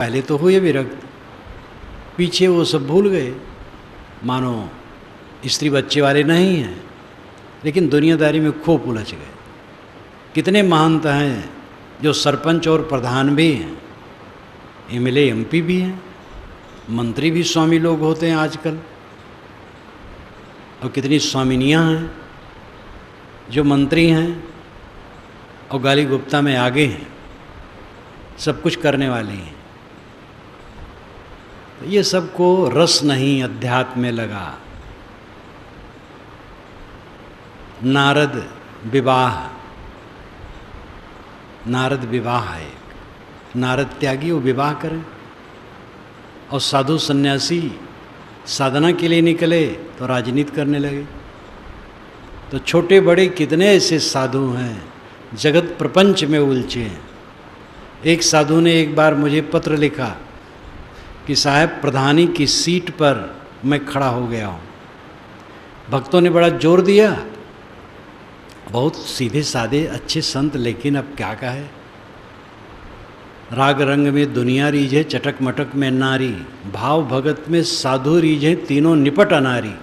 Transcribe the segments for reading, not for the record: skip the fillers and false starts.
पहले तो हुए विरक्त, पीछे वो सब भूल गए, मानो स्त्री बच्चे वाले नहीं हैं, लेकिन दुनियादारी में खूब उलझ गए। कितने महंत हैं जो सरपंच और प्रधान भी हैं, एमएलए एमपी भी हैं, मंत्री भी स्वामी लोग होते हैं आजकल, और कितनी स्वामिनियाँ हैं जो मंत्री हैं और गाली गुप्ता में आगे हैं, सब कुछ करने वाली हैं। तो ये सबको रस नहीं अध्यात्म में लगा। नारद विवाह है, नारद त्यागी वो विवाह करें, और साधु सन्यासी साधना के लिए निकले तो राजनीति करने लगे। तो छोटे बड़े कितने ऐसे साधु हैं जगत प्रपंच में उलझे हैं। एक साधु ने एक बार मुझे पत्र लिखा कि साहब प्रधानी की सीट पर मैं खड़ा हो गया हूँ। भक्तों ने बड़ा जोर दिया, बहुत सीधे साधे अच्छे संत, लेकिन अब क्या कहे। राग रंग में दुनिया रीझे, चटक मटक में नारी, भाव भगत में साधु रीझे, तीनों निपट अनारी।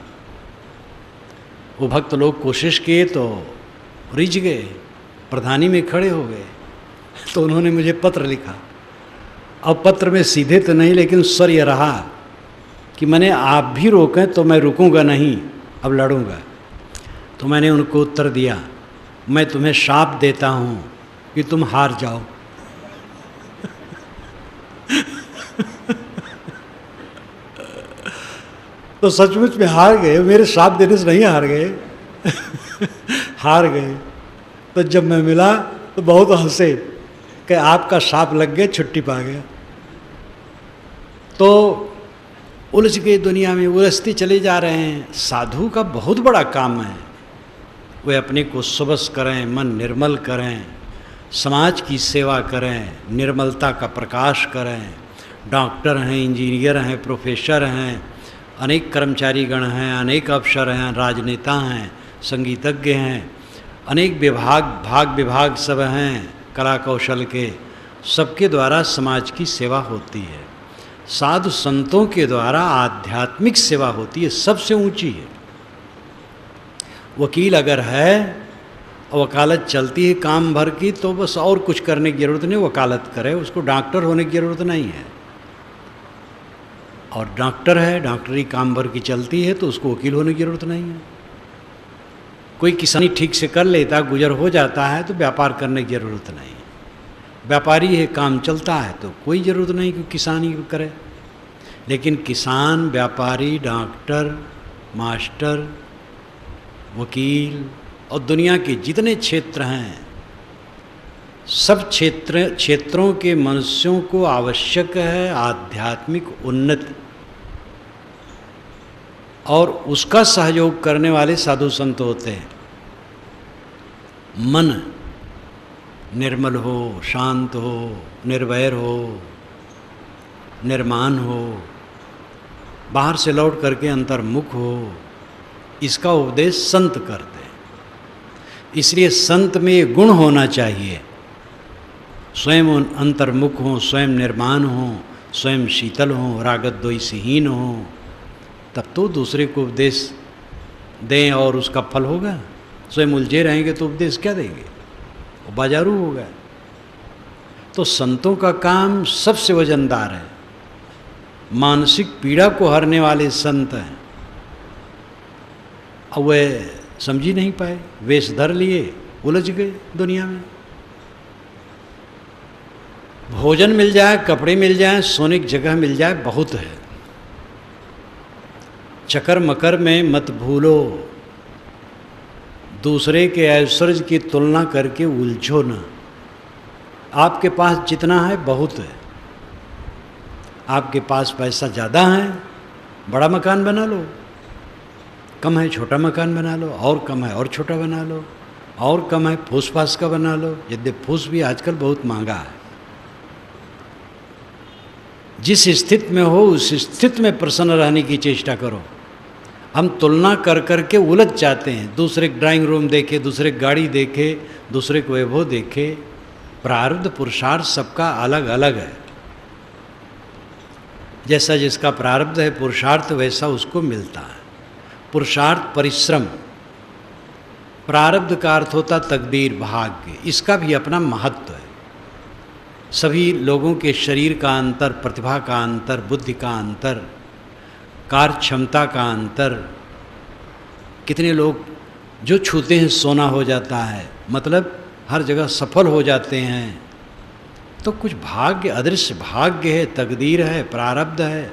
वो भक्त लोग कोशिश किए तो रिझ गए, प्रधानी में खड़े हो गए। तो उन्होंने मुझे पत्र लिखा। अब पत्र में सीधे तो नहीं, लेकिन स्वर यह रहा कि मैंने आप भी रोकें तो मैं रुकूंगा नहीं, अब लड़ूंगा। तो मैंने उनको उत्तर दिया, मैं तुम्हें शाप देता हूँ कि तुम हार जाओ। तो सचमुच में हार गए, मेरे शाप देने से नहीं हार गए। हार गए। तो जब मैं मिला तो बहुत हंसे कि आपका शाप लग गया, छुट्टी पा गया। तो उलझ गए, दुनिया में उलझते चले जा रहे हैं। साधु का बहुत बड़ा काम है, वे अपने को सुबस करें, मन निर्मल करें, समाज की सेवा करें, निर्मलता का प्रकाश करें। डॉक्टर हैं, इंजीनियर हैं, प्रोफेसर हैं, अनेक कर्मचारी गण हैं, अनेक अफसर हैं, राजनेता हैं, संगीतज्ञ हैं, अनेक भाग विभाग सब हैं कला कौशल के, सबके द्वारा समाज की सेवा होती है। साधु संतों के द्वारा आध्यात्मिक सेवा होती है, सबसे ऊंची है। वकील अगर है और वकालत चलती है काम भर की, तो बस और कुछ करने की ज़रूरत नहीं, वकालत करे, उसको डॉक्टर होने की ज़रूरत नहीं है। और डॉक्टर है, डॉक्टरी काम भर की चलती है, तो उसको वकील होने की ज़रूरत नहीं है। कोई किसानी ठीक से कर लेता, गुजर हो जाता है, तो व्यापार करने की ज़रूरत नहीं। व्यापारी है, काम चलता है, तो कोई ज़रूरत नहीं कि किसानी करे। लेकिन किसान, व्यापारी, डॉक्टर, मास्टर, वकील और दुनिया के जितने क्षेत्र हैं, सब क्षेत्रों के मनुष्यों को आवश्यक है आध्यात्मिक उन्नति, और उसका सहयोग करने वाले साधु संत होते हैं। मन निर्मल हो, शांत हो, निर्वैर हो, निर्माण हो, बाहर से लौट करके अंतर्मुख हो, इसका उपदेश संत करते हैं। इसलिए संत में ये गुण होना चाहिए, स्वयं अंतर्मुख हो, स्वयं निर्माण हो, स्वयं शीतल हो, रागत द्वेषहीन हो, तब तो दूसरे को उपदेश दें और उसका फल होगा। स्वयं उलझे रहेंगे तो उपदेश क्या देंगे, वो बाजारू होगा। तो संतों का काम सबसे वजनदार है, मानसिक पीड़ा को हरने वाले संत हैं। अब वे समझ ही नहीं पाए, वेश धर लिए, उलझ गए दुनिया में। भोजन मिल जाए, कपड़े मिल जाए, सोने की जगह मिल जाए, बहुत है। चकर मकर में मत भूलो, दूसरे के ऐश्वर्य की तुलना करके उलझो न। आपके पास जितना है बहुत है। आपके पास पैसा ज़्यादा है, बड़ा मकान बना लो, कम है छोटा मकान बना लो, और कम है और छोटा बना लो, और कम है फूस फास का बना लो। यद्यपि फूस भी आजकल बहुत महंगा है। जिस स्थिति में हो उस स्थिति में प्रसन्न रहने की चेष्टा करो। हम तुलना कर कर के उलझ जाते हैं। दूसरे ड्राइंग रूम देखे, दूसरे गाड़ी देखे, दूसरे को वैभव देखे। प्रारब्ध पुरुषार्थ सबका अलग अलग है। जैसा जिसका प्रारब्ध है पुरुषार्थ वैसा उसको मिलता है। पुरुषार्थ परिश्रम, प्रारब्ध का अर्थ होता तकदीर भाग्य, इसका भी अपना महत्व है। सभी लोगों के शरीर का अंतर, प्रतिभा का अंतर, बुद्धि का अंतर, कार्य क्षमता का अंतर। कितने लोग जो छूते हैं सोना हो जाता है, मतलब हर जगह सफल हो जाते हैं। तो कुछ भाग्य, अदृश्य भाग्य है, तकदीर है, प्रारब्ध है,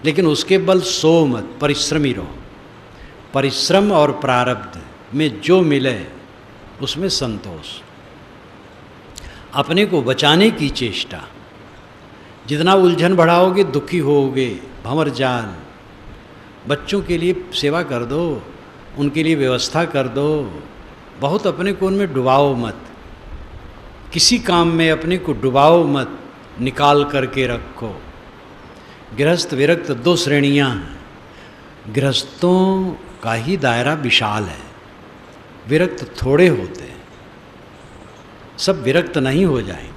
लेकिन उसके बल सो मत, परिश्रमी रहो। परिश्रम और प्रारब्ध में जो मिले उसमें संतोष, अपने को बचाने की चेष्टा। जितना उलझन बढ़ाओगे दुखी होगे। भंवर जाल, बच्चों के लिए सेवा कर दो, उनके लिए व्यवस्था कर दो, बहुत अपने को उनमें डुबाओ मत। किसी काम में अपने को डुबाओ मत, निकाल करके रखो। गृहस्थ विरक्त दो श्रेणियां हैं। गृहस्थों का ही दायरा विशाल है, विरक्त थोड़े होते हैं, सब विरक्त नहीं हो जाएंगे।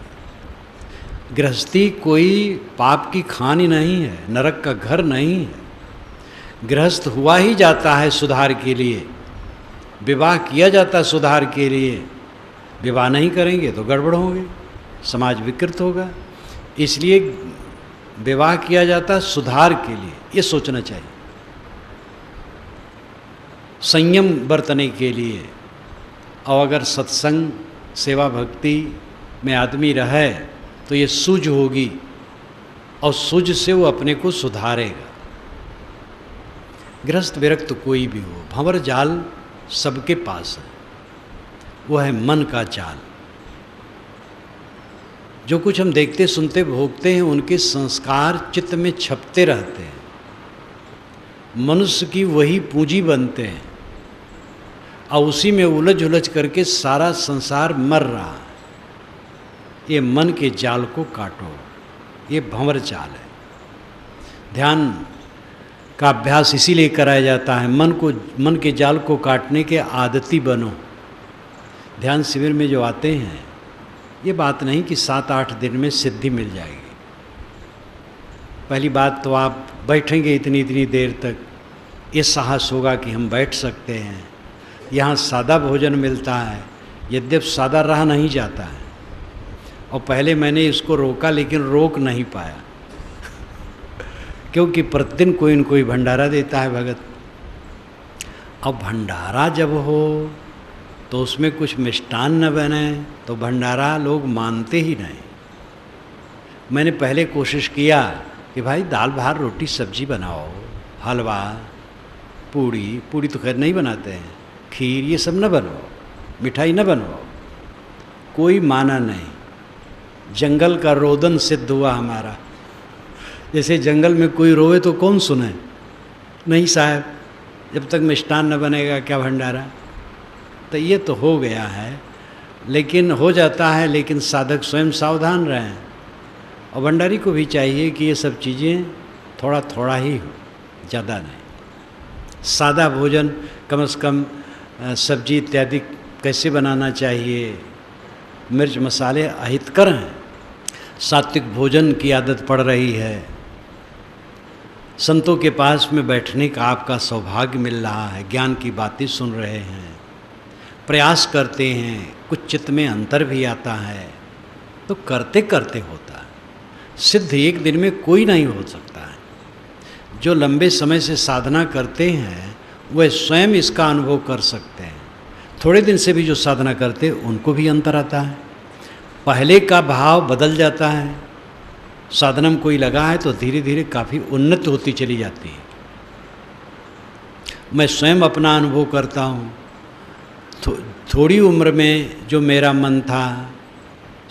गृहस्थी कोई पाप की खानी नहीं है, नरक का घर नहीं है। गृहस्थ हुआ ही जाता है सुधार के लिए, विवाह किया जाता है सुधार के लिए। विवाह नहीं करेंगे तो गड़बड़ होंगे, समाज विकृत होगा। इसलिए विवाह किया जाता है सुधार के लिए, ये सोचना चाहिए। संयम बरतने के लिए। और अगर सत्संग सेवा भक्ति में आदमी रहे तो ये सूझ होगी, और सूझ से वो अपने को सुधारेगा। गृहस्थ विरक्त कोई भी हो, भंवर जाल सबके पास है, वो है मन का जाल। जो कुछ हम देखते सुनते भोगते हैं उनके संस्कार चित्त में छपते रहते हैं। मनुष्य की वही पूंजी बनते हैं और उसी में उलझ उलझ करके सारा संसार मर रहा है। ये मन के जाल को काटो, ये भंवर जाल है। ध्यान का अभ्यास इसीलिए कराया जाता है, मन के जाल को काटने के आदती बनो। ध्यान शिविर में जो आते हैं, ये बात नहीं कि 7-8 दिन में सिद्धि मिल जाएगी। पहली बात तो आप बैठेंगे इतनी इतनी देर तक, ये साहस होगा कि हम बैठ सकते हैं। यहाँ सादा भोजन मिलता है, यद्यपि सादा रहा नहीं जाता है। और पहले मैंने इसको रोका लेकिन रोक नहीं पाया क्योंकि प्रतिदिन कोई न कोई भंडारा देता है भगत। अब भंडारा जब हो तो उसमें कुछ मिष्टान न बने तो भंडारा लोग मानते ही नहीं। मैंने पहले कोशिश किया कि भाई दाल भात रोटी सब्जी बनाओ, हलवा पूड़ी तो खैर नहीं बनाते हैं, खीर ये सब न बनवाओ, मिठाई न बनवाओ। कोई माना नहीं। जंगल का रोदन सिद्ध हुआ हमारा। जैसे जंगल में कोई रोए तो कौन सुने? नहीं साहब, जब तक मिष्टान न बनेगा क्या भंडारा। तो ये तो हो गया है, लेकिन हो जाता है, लेकिन साधक स्वयं सावधान रहें। और भंडारी को भी चाहिए कि ये सब चीज़ें थोड़ा थोड़ा ही हो, ज़्यादा नहीं। सादा भोजन कम से कम सब्जी इत्यादि कैसे बनाना चाहिए, मिर्च मसाले अहितकर हैं। सात्विक भोजन की आदत पड़ रही है। संतों के पास में बैठने का आपका सौभाग्य मिल रहा है, ज्ञान की बातें सुन रहे हैं, प्रयास करते हैं, कुछ चित्त में अंतर भी आता है, तो करते करते होता है। सिद्ध एक दिन में कोई नहीं हो सकता है। जो लंबे समय से साधना करते हैं वह स्वयं इसका अनुभव कर सकते हैं। थोड़े दिन से भी जो साधना करते हैं उनको भी अंतर आता है। पहले का भाव बदल जाता है। साधना में कोई लगा है तो धीरे धीरे काफ़ी उन्नत होती चली जाती है। मैं स्वयं अपना अनुभव करता हूँ। थोड़ी उम्र में जो मेरा मन था,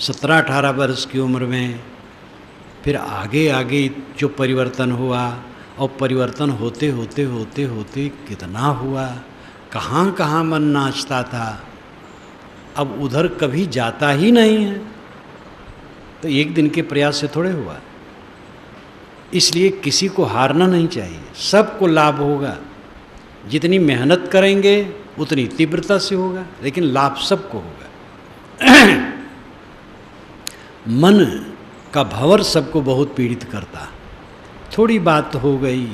17-18 वर्ष की उम्र में, फिर आगे आगे जो परिवर्तन हुआ, और परिवर्तन होते होते होते होते कितना हुआ, कहाँ कहाँ मन नाचता था, अब उधर कभी जाता ही नहीं है। तो एक दिन के प्रयास से थोड़े हुआ। इसलिए किसी को हारना नहीं चाहिए, सबको लाभ होगा। जितनी मेहनत करेंगे उतनी तीव्रता से होगा, लेकिन लाभ सबको होगा। मन का भंवर सबको बहुत पीड़ित करता। थोड़ी बात हो गई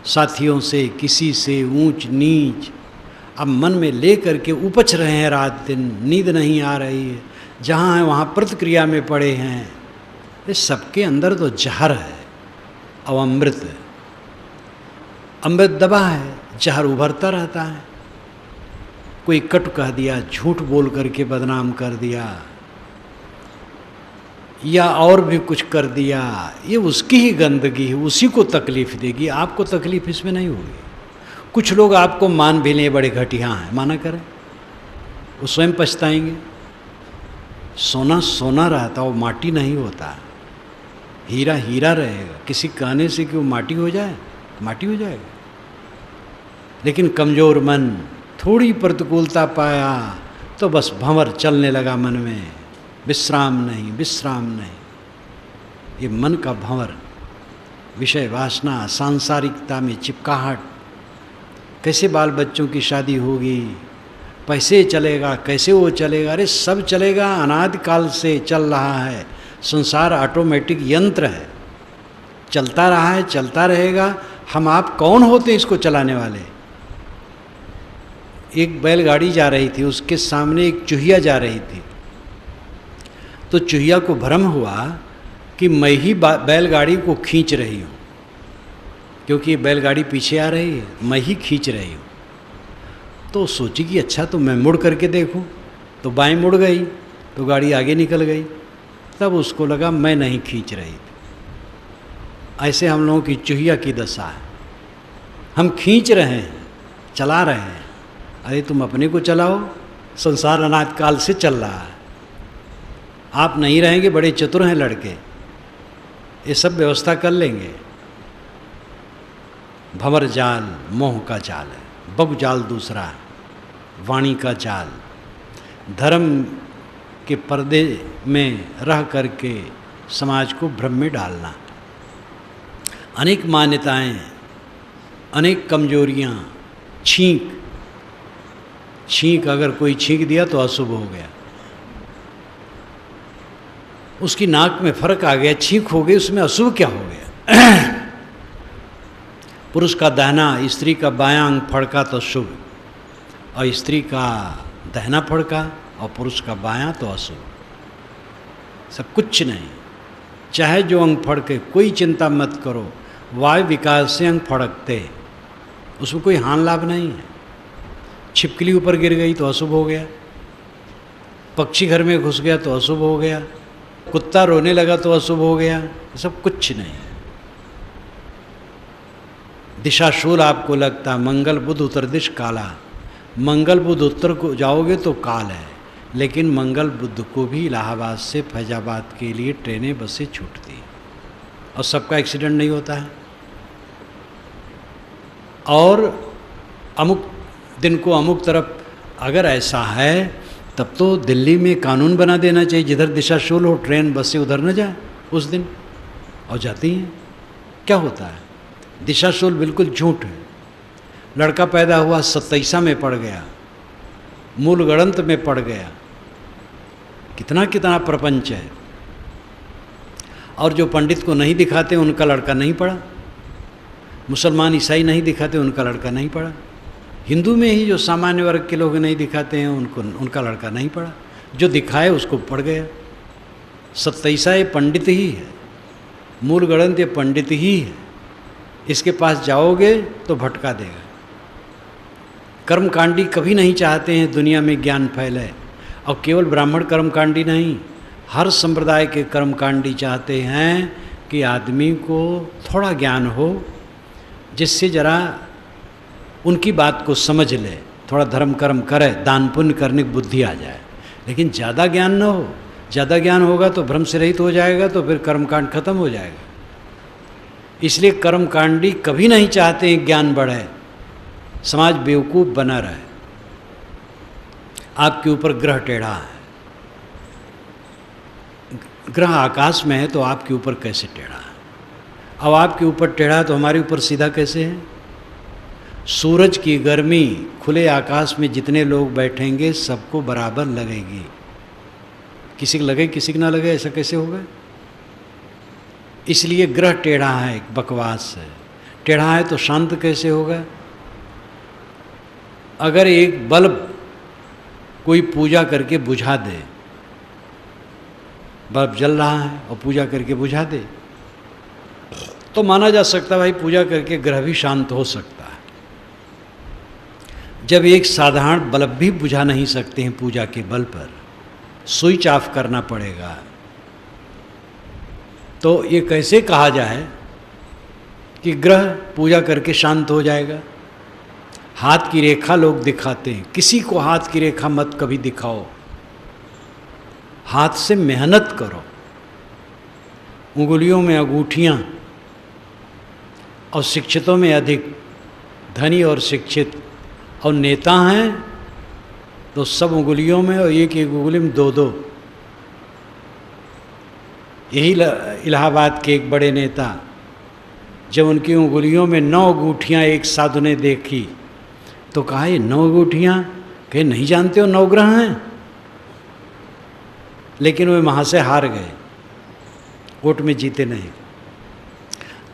साथियों से, किसी से ऊंच नीच, अब मन में ले करके उपच रहे हैं रात दिन, नींद नहीं आ रही है, जहाँ है वहाँ प्रतिक्रिया में पड़े हैं। ये सबके अंदर तो जहर है और अमृत है। अमृत दबा है, जहर उभरता रहता है। कोई कट कह दिया, झूठ बोल करके बदनाम कर दिया, या और भी कुछ कर दिया, ये उसकी ही गंदगी है, उसी को तकलीफ देगी, आपको तकलीफ इसमें नहीं होगी। कुछ लोग आपको मान भी लें बड़े घटिया हैं, माना करें, वो स्वयं पछताएंगे। सोना सोना रहता, वो माटी नहीं होता। हीरा हीरा रहेगा, किसी कहने से कि वो माटी हो जाए, माटी हो जाएगा। लेकिन कमज़ोर मन थोड़ी प्रतिकूलता पाया तो बस भंवर चलने लगा मन में, विश्राम नहीं, विश्राम नहीं। ये मन का भंवर, विषय वासना, सांसारिकता में चिपकाहट, कैसे बाल बच्चों की शादी होगी, पैसे चलेगा, कैसे वो चलेगा, अरे सब चलेगा, अनादिकाल से चल रहा है। संसार ऑटोमेटिक यंत्र है, चलता रहा है, चलता रहेगा। हम आप कौन होते हैं इसको चलाने वाले? एक बैलगाड़ी जा रही थी, उसके सामने एक चूहिया जा रही थी, तो चूहिया को भ्रम हुआ कि मैं ही बैलगाड़ी को खींच रही हूँ, क्योंकि बैलगाड़ी पीछे आ रही है, मैं ही खींच रही हूँ। तो सोची कि अच्छा तो मैं मुड़ करके देखूँ, तो बाएं मुड़ गई तो गाड़ी आगे निकल गई। तब उसको लगा मैं नहीं खींच रही थी। ऐसे हम लोगों की चूहिया की दशा है, हम खींच रहे हैं, चला रहे हैं। अरे तुम अपने को चलाओ, संसार अनादिकाल से चल रहा है। आप नहीं रहेंगे, बड़े चतुर हैं लड़के, ये सब व्यवस्था कर लेंगे। भंवर जाल मोह का जाल है, बग जाल दूसरा है, वाणी का जाल। धर्म के पर्दे में रह करके समाज को भ्रम में डालना, अनेक मान्यताएं, अनेक कमजोरियां, छींक छींक, अगर कोई छींक दिया तो अशुभ हो गया, उसकी नाक में फर्क आ गया, छींक हो गई, उसमें अशुभ क्या हो गया? पुरुष का दाहिना, स्त्री का बायां अंग फड़का तो शुभ, और स्त्री का दाहिना फड़का और पुरुष का बायां तो अशुभ। सब कुछ नहीं, चाहे जो अंग फड़के, कोई चिंता मत करो। वायु विकास से अंग फड़कते, उसमें कोई हानि लाभ नहीं है। छिपकली ऊपर गिर गई तो अशुभ हो गया, पक्षी घर में घुस गया तो अशुभ हो गया, कुत्ता रोने लगा तो अशुभ हो गया, सब कुछ नहीं। दिशाशूल आपको लगता, मंगल बुध उत्तर दिश काला, मंगल बुध उत्तर को जाओगे तो काल है, लेकिन मंगल बुध को भी इलाहाबाद से फैजाबाद के लिए ट्रेनें बसें छूटती, और सबका एक्सीडेंट नहीं होता है। और अमुक दिन को अमुक तरफ अगर ऐसा है, तब तो दिल्ली में कानून बना देना चाहिए, जिधर दिशाशूल हो ट्रेन बसें उधर न जाए उस दिन, और जाती हैं। क्या होता है? दिशाशूल बिल्कुल झूठ है। लड़का पैदा हुआ 27 में पड़ गया, मूल गणंत में पड़ गया, कितना कितना प्रपंच है। और जो पंडित को नहीं दिखाते उनका लड़का नहीं पड़ा, मुसलमान ईसाई नहीं दिखाते उनका लड़का नहीं पड़ा, हिंदू में ही जो सामान्य वर्ग के लोग नहीं दिखाते हैं उनका लड़का नहीं पड़ा, जो दिखाए उसको पड़ गया। 27 ये पंडित ही है, मूल गणंत ये पंडित ही है, इसके पास जाओगे तो भटका देगा। कर्मकांडी कभी नहीं चाहते हैं दुनिया में ज्ञान फैले, और केवल ब्राह्मण कर्मकांडी नहीं, हर संप्रदाय के कर्मकांडी चाहते हैं कि आदमी को थोड़ा ज्ञान हो, जिससे जरा उनकी बात को समझ ले, थोड़ा धर्म कर्म करे, दान पुण्य करने की बुद्धि आ जाए। लेकिन ज़्यादा ज्ञान न हो, ज़्यादा ज्ञान होगा तो भ्रम से रहित हो जाएगा, तो फिर कर्मकांड खत्म हो जाएगा। इसलिए कर्मकांडी कभी नहीं चाहते हैं ज्ञान बढ़े, समाज बेवकूफ़ बना रहे। आपके ऊपर ग्रह टेढ़ा है, ग्रह आकाश में है तो आपके ऊपर कैसे टेढ़ा है? अब आपके ऊपर टेढ़ा तो हमारे ऊपर सीधा कैसे है? सूरज की गर्मी खुले आकाश में जितने लोग बैठेंगे सबको बराबर लगेगी, किसी को लगे किसी को ना लगे, ऐसा कैसे होगा? इसलिए ग्रह टेढ़ा है, बकवास है। टेढ़ा है तो शांत कैसे होगा? अगर एक बल्ब कोई पूजा करके बुझा दे, बल्ब जल रहा है और पूजा करके बुझा दे, तो माना जा सकता है भाई पूजा करके ग्रह भी शांत हो सकता है। जब एक साधारण बल्ब भी बुझा नहीं सकते हैं पूजा के बल पर, स्विच ऑफ करना पड़ेगा, तो ये कैसे कहा जाए कि ग्रह पूजा करके शांत हो जाएगा? हाथ की रेखा लोग दिखाते हैं, किसी को हाथ की रेखा मत कभी दिखाओ, हाथ से मेहनत करो। उंगलियों में अंगूठियाँ, और शिक्षितों में अधिक धनी और शिक्षित और नेता हैं तो सब उंगलियों में, और एक एक उंगली में दो दो। यही इलाहाबाद के एक बड़े नेता, जब उनकी उंगलियों में 9 अंगूठियाँ एक साधु ने देखी तो कहा ये 9 अंगूठियाँ, कहे नहीं जानते हो 9 ग्रह हैं? लेकिन वे वहाँ से हार गए, वोट में जीते नहीं।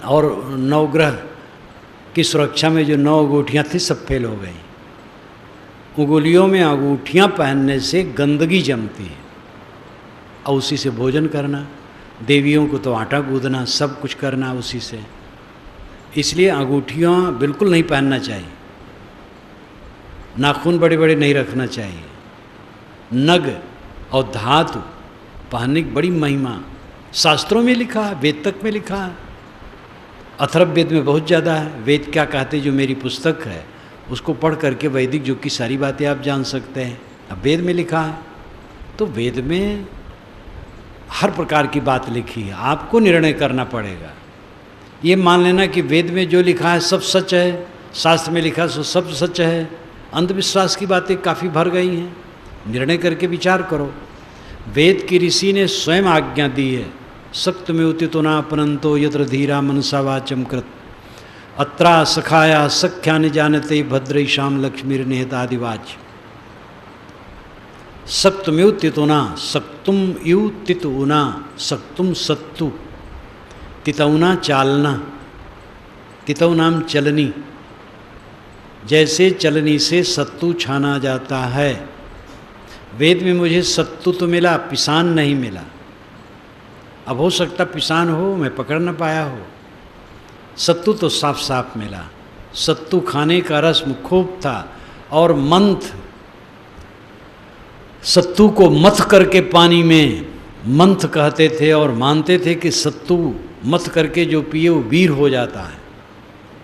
और 9 ग्रह की सुरक्षा में जो 9 अंगूठियाँ थी सब फेल हो गई। उंगलियों में अंगूठियाँ पहनने से गंदगी जमती है, और उसी से भोजन करना, देवियों को तो आटा गूंदना, सब कुछ करना उसी से। इसलिए अंगूठियाँ बिल्कुल नहीं पहनना चाहिए, नाखून बड़े बड़े नहीं रखना चाहिए। नग और धातु पहनने की बड़ी महिमा शास्त्रों में लिखा है, वेद तक में लिखा है, अथर्ववेद में बहुत ज़्यादा है। वेद क्या कहते, जो मेरी पुस्तक है उसको पढ़ करके वैदिक युग की सारी बातें आप जान सकते हैं। अब वेद में लिखा है तो वेद में हर प्रकार की बात लिखी है, आपको निर्णय करना पड़ेगा। ये मान लेना कि वेद में जो लिखा है सब सच है, शास्त्र में लिखा है सब सच है, अंधविश्वास की बातें काफ़ी भर गई हैं। निर्णय करके विचार करो। वेद की ऋषि ने स्वयं आज्ञा दी है, सक्त में उतितो न अपनंतो यत्र धीरा मनसा वाचम कृत अत्रा सखाया सख्या न जानते भद्रैशाम लक्ष्मीर्निहितादिवाच। सक्त में उतितुना सक्तुम यु तितुना सक्तुम सत्तु तितौना चालना तितौनाम चलनी। जैसे चलनी से सत्तू छाना जाता है, वेद में मुझे सत्तू तो मिला, पिसान नहीं मिला। अब हो सकता पिसान हो, मैं पकड़ न पाया हो, सत्तू तो साफ साफ मिला। सत्तू खाने का रस्म खूब था, और मंथ, सत्तू को मथ करके पानी में मंथ कहते थे, और मानते थे कि सत्तू मथ करके जो पिए वो वीर हो जाता है।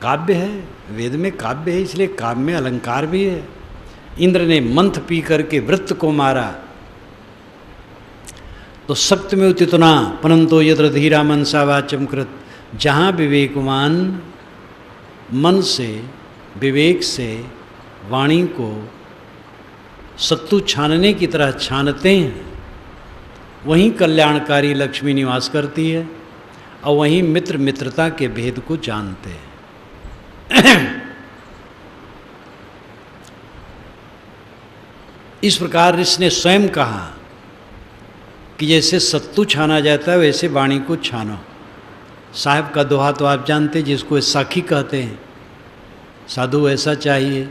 काव्य है, वेद में काव्य है, इसलिए काव्य में अलंकार भी है। इंद्र ने मंथ पी करके वृत्त को मारा, तो सक्त में उतितना परंतो यत्र धीरा मनसा वाचम कृत। जहाँ विवेकवान मन से, विवेक से वाणी को सत्तू छानने की तरह छानते हैं, वहीं कल्याणकारी लक्ष्मी निवास करती है, और वहीं मित्र मित्रता के भेद को जानते हैं। इस प्रकार ऋषि ने स्वयं कहा कि जैसे सत्तू छाना जाता है वैसे वाणी को छानो। साहब का दोहा तो आप जानते, जिसको साखी कहते हैं। साधु ऐसा चाहिए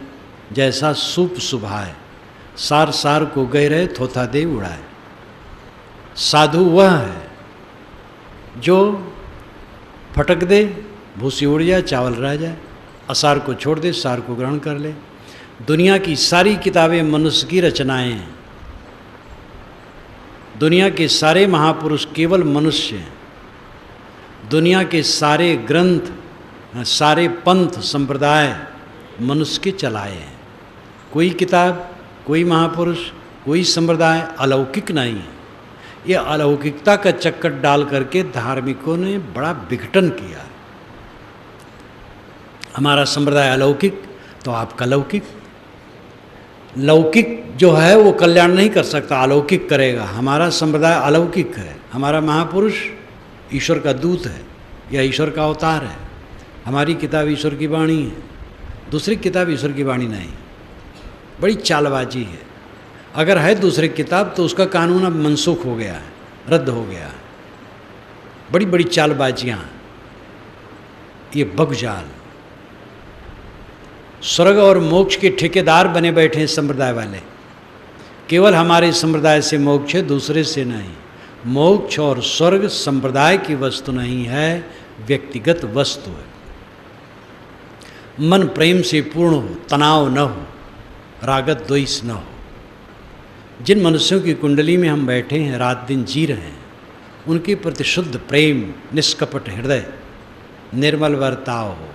जैसा सूप सुभाए, सार सार को गए रहे थोथा दे उड़ाए। साधु वह है जो फटक दे, भूसी उड़ जाए, चावल रह जाए, असार को छोड़ दे, सार को ग्रहण कर ले। दुनिया की सारी किताबें मनुष्य की रचनाएं हैं, दुनिया के सारे महापुरुष केवल मनुष्य हैं, दुनिया के सारे ग्रंथ, सारे पंथ संप्रदाय मनुष्य के चलाए हैं। कोई किताब, कोई महापुरुष, कोई संप्रदाय अलौकिक नहीं है। ये अलौकिकता का चक्कर डाल करके धार्मिकों ने बड़ा विघटन किया। हमारा संप्रदाय अलौकिक तो आपका लौकिक। लौकिक जो है वो कल्याण नहीं कर सकता, अलौकिक करेगा। हमारा संप्रदाय अलौकिक है। हमारा महापुरुष ईश्वर का दूत है या ईश्वर का अवतार है। हमारी किताब ईश्वर की वाणी है, दूसरी किताब ईश्वर की वाणी नहीं। बड़ी चालबाजी है। अगर है दूसरी किताब तो उसका कानून अब मनसूख हो गया है, रद्द हो गया है। बड़ी बड़ी चालबाजियाँ, ये बगजाल। स्वर्ग और मोक्ष के ठेकेदार बने बैठे हैं संप्रदाय वाले। केवल हमारे संप्रदाय से मोक्ष है, दूसरे से नहीं। मोक्ष और स्वर्ग संप्रदाय की वस्तु नहीं है, व्यक्तिगत वस्तु है। मन प्रेम से पूर्ण हो, तनाव न हो, रागत द्वेष न हो। जिन मनुष्यों की कुंडली में हम बैठे हैं, रात दिन जी रहे हैं, उनके प्रति शुद्ध प्रेम, निष्कपट हृदय, निर्मल बर्ताव हो,